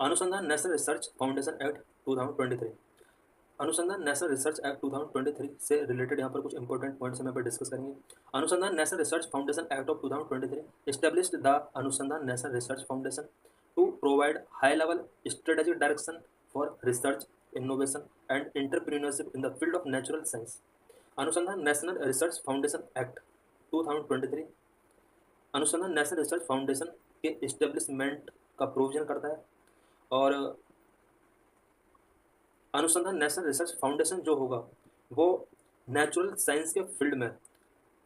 अनुसंधान national research foundation act 2023। Anusandhan national research act 2023 से related यहाँ पर कुछ इंपॉर्टेंट पॉइंट्स हम यहाँ पर डिस्कस करेंगे। Anusandhan national research foundation act of 2023 established the Anusandhan national research foundation to provide high level strategic direction for research innovation and entrepreneurship in the field of natural science. Anusandhan national research foundation act 2023 Anusandhan national research foundation के establishment का provision करता है। और अनुसंधान national research foundation जो होगा वो natural science के फील्ड में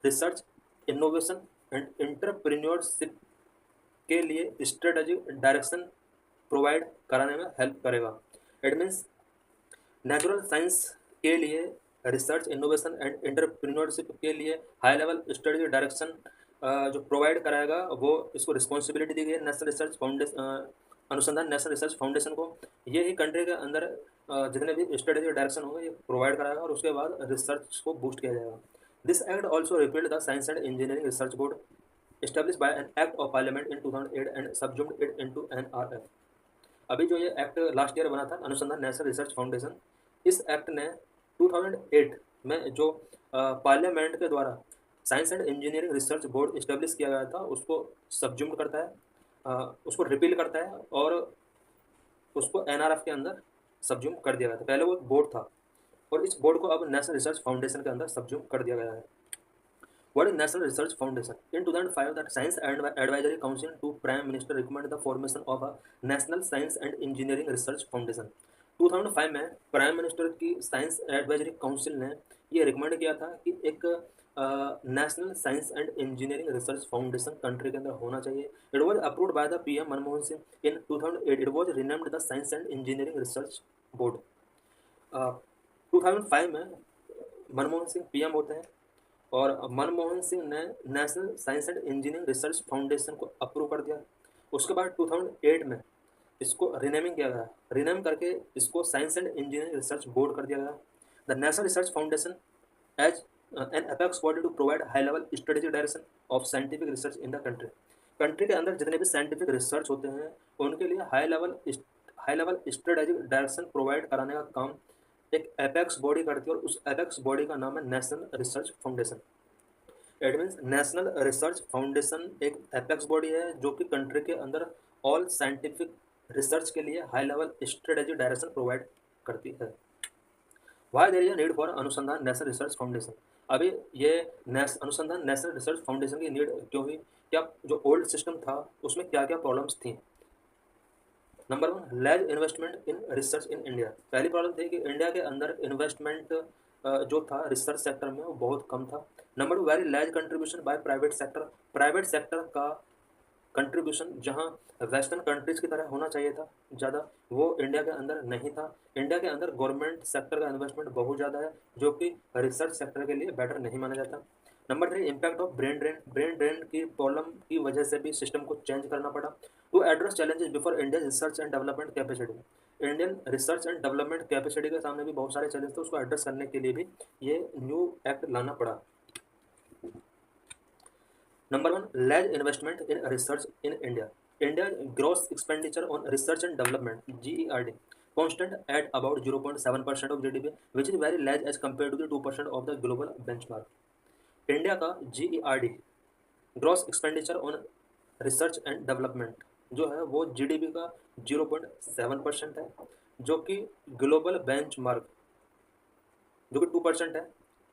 रिसर्च इनोवेशन एंड एंटरप्रेन्योरशिप के लिए स्ट्रेटेजिक डायरेक्शन प्रोवाइड कराने में हेल्प करेगा। इट मीन्स नेचुरल साइंस के लिए रिसर्च इनोवेशन एंड एंटरप्रेन्योरशिप के लिए हाई लेवल स्ट्रेटेजिक डायरेक्शन जो प्रोवाइड कराएगा वो इसको रिस्पॉन्सिबिलिटी दी गई है नेशनल रिसर्च फाउंडेशन अनुसंधान नेशनल रिसर्च फाउंडेशन को। ये ही कंट्री के अंदर जितने भी स्ट्रेटेजिक डायरेक्शन होंगे ये प्रोवाइड कराएगा और उसके बाद रिसर्च को बूस्ट किया जाएगा। This act also repealed the science and engineering research board established by an act of parliament in 2008 and subsumed it into NRF। अभी जो ये एक्ट लास्ट ईयर बना था अनुसंधान नेशनल रिसर्च फाउंडेशन, इस एक्ट ने 2008 में जो पार्लियामेंट के द्वारा science and engineering research board establish किया गया था उसको सब्ज्यूम करता है, उसको रिपील करता है और उसको एनआरएफ के अंदर सब्ज्यूम कर दिया गया था। पहले वो बोर्ड था और इस बोर्ड को अब नेशनल रिसर्च फाउंडेशन के अंदर सब्ज्यूम कर दिया गया है। What is National Research Foundation? In 2005, the Science Advisory Council to Prime Minister recommended the formation of a National Science and Engineering Research Foundation। 2005 में प्राइम मिनिस्टर की साइंस एडवाइजरी काउंसिल ने ये रिकमेंड किया था कि एक national science and engineering research foundation country के अंदर होना चाहिए। It was approved by the PM Manmohan Singh in 2008। It was renamed the science and engineering research board. 2005 में मनमोहन सिंह पीएम होते हैं और मनमोहन सिंह ने national science and engineering research foundation को अप्रूव कर दिया। उसके बाद 2008 में इसको रिनेमिंग किया गया, रिनेम करके इसको science and engineering research board कर दिया गया। The national research foundation as an apex body to provide high level strategic direction of scientific research in the country. Country के अंदर जितने भी साइंटिफिक रिसर्च होते हैं उनके लिए high level strategic direction provide कराने का काम एक एपेक्स बॉडी करती है और उस एपेक्स बॉडी का नाम है national research foundation. It means national research foundation एक एपेक्स बॉडी है जो कि कंट्री के अंदर ऑल साइंटिफिक रिसर्च के लिए high level strategic direction provide करती है। Why there is a need for Anusandhan national research foundation? अभी ये अनुसंधान नेशनल रिसर्च फाउंडेशन की नीड क्यों हुई? क्या जो ओल्ड सिस्टम था उसमें क्या क्या प्रॉब्लम्स थी? Number 1, lace investment in research in India. पहली प्रॉब्लम थी कि इंडिया के अंदर इन्वेस्टमेंट जो था रिसर्च सेक्टर में वो बहुत कम था। Number 2, very lace contribution by private sector. Private sector का कंट्रीब्यूशन जहां वेस्टर्न कंट्रीज की तरह होना चाहिए था ज़्यादा, वो इंडिया के अंदर नहीं था। इंडिया के अंदर गवर्नमेंट सेक्टर का इन्वेस्टमेंट बहुत ज़्यादा है जो कि रिसर्च सेक्टर के लिए बेटर नहीं माना जाता। Number 3, impact of brain drain. Brain drain की प्रॉब्लम की वजह से भी सिस्टम को चेंज करना पड़ा। To address challenges before Indian research and development capacity. Indian research and development capacity के सामने भी बहुत सारे चैलेंज थे, उसको एड्रेस करने के लिए भी ये न्यू एक्ट लाना पड़ा। Number 1, lace investment in research in India. India gross expenditure on research and development GERD constant at about 0.7% of GDP, which is very large as compared to the 2% of the global benchmark। India का GERD gross expenditure on research and development जो है वो GDP का 0.7% है, जो कि global benchmark जो कि 2% है।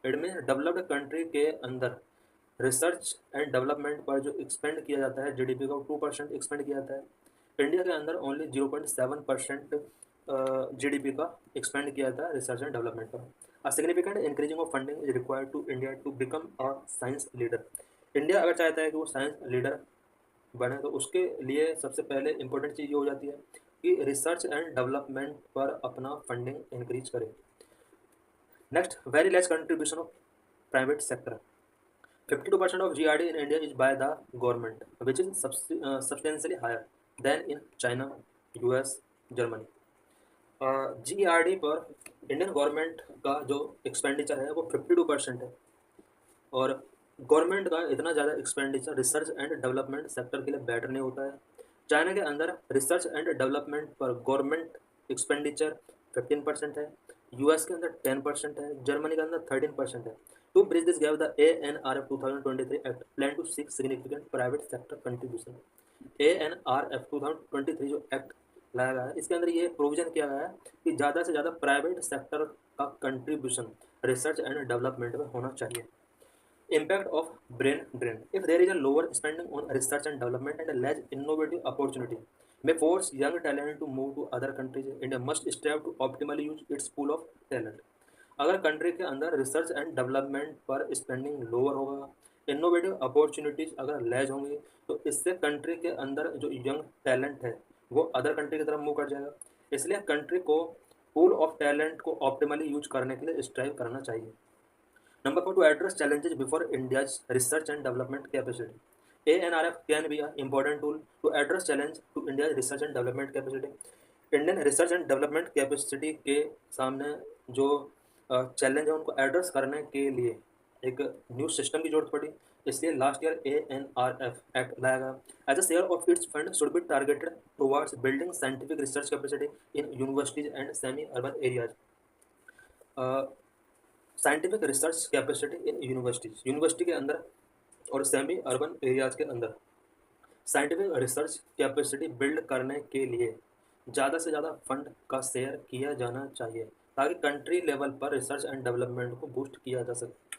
इट मीन डेवलप्ड कंट्री के अंदर रिसर्च एंड डेवलपमेंट पर जो एक्सपेंड किया जाता है GDP का 2% एक्सपेंड किया जाता है। इंडिया के अंदर ओनली 0.7% GDP का एक्सपेंड किया जाता है रिसर्च एंड डेवलपमेंट पर। A significant increasing of funding is required to India to become a science leader. India अगर चाहता है कि वो साइंस लीडर बने तो उसके लिए सबसे पहले इंपॉर्टेंट चीज़ ये हो जाती है कि रिसर्च एंड डेवलपमेंट पर अपना फंडिंग इंक्रीज करे। Next, very less contribution of private sector. 52% of GRD in India is by the government, which is substantially higher than in China, US, Germany। GRD पर Indian government का जो expenditure है वो 52% है और गवर्नमेंट का इतना ज़्यादा expenditure research and development sector के लिए बेटर नहीं होता है। चाइना के अंदर रिसर्च एंड डेवलपमेंट पर गवर्नमेंट एक्सपेंडिचर 15% है, यूएस के अंदर 10% है, जर्मनी के अंदर 13% है। To bridge this gap the ANRF 2023 act plan to seek significant private sector contribution. ANRF 2023 जो एक्ट लाया गया है, इसके अंदर ये प्रोविजन किया गया है कि ज़्यादा से ज़्यादा प्राइवेट सेक्टर का कंट्रीब्यूशन रिसर्च एंड डेवलपमेंट में होना चाहिए। Impact of brain drain. If there is a lower spending on research and development and a less innovative opportunity, may force young talent to move to other countries. India must strive to optimally use its pool of talent. अगर country के अंदर research and development पर spending lower होगा, innovative opportunities अगर लेज होंगी, तो इससे country के अंदर जो यंग टैलेंट है वो अदर कंट्री की तरफ मूव कर जाएगा। इसलिए कंट्री को पूल ऑफ टैलेंट को ऑप्टिमली यूज करने के लिए स्ट्राइव करना चाहिए। Number 4, to address challenges before India's research and development capacity. ANRF can be an important tool to address challenge to India's research and development capacity. Indian research and development capacity के सामने जो challenge है उनको address करने के लिए एक new system की जरूरत पड़ी। इसलिए लास्ट ईयर ANRF एक्ट लाया गया। As a share of its fund should be targeted towards building scientific research capacity in universities and semi urban areas. Scientific research capacity in university के अंदर और semi urban areas के अंदर scientific research capacity build करने के लिए ज़्यादा से ज़्यादा फंड का शेयर किया जाना चाहिए ताकि कंट्री लेवल पर रिसर्च एंड डेवलपमेंट को बूस्ट किया जा सके।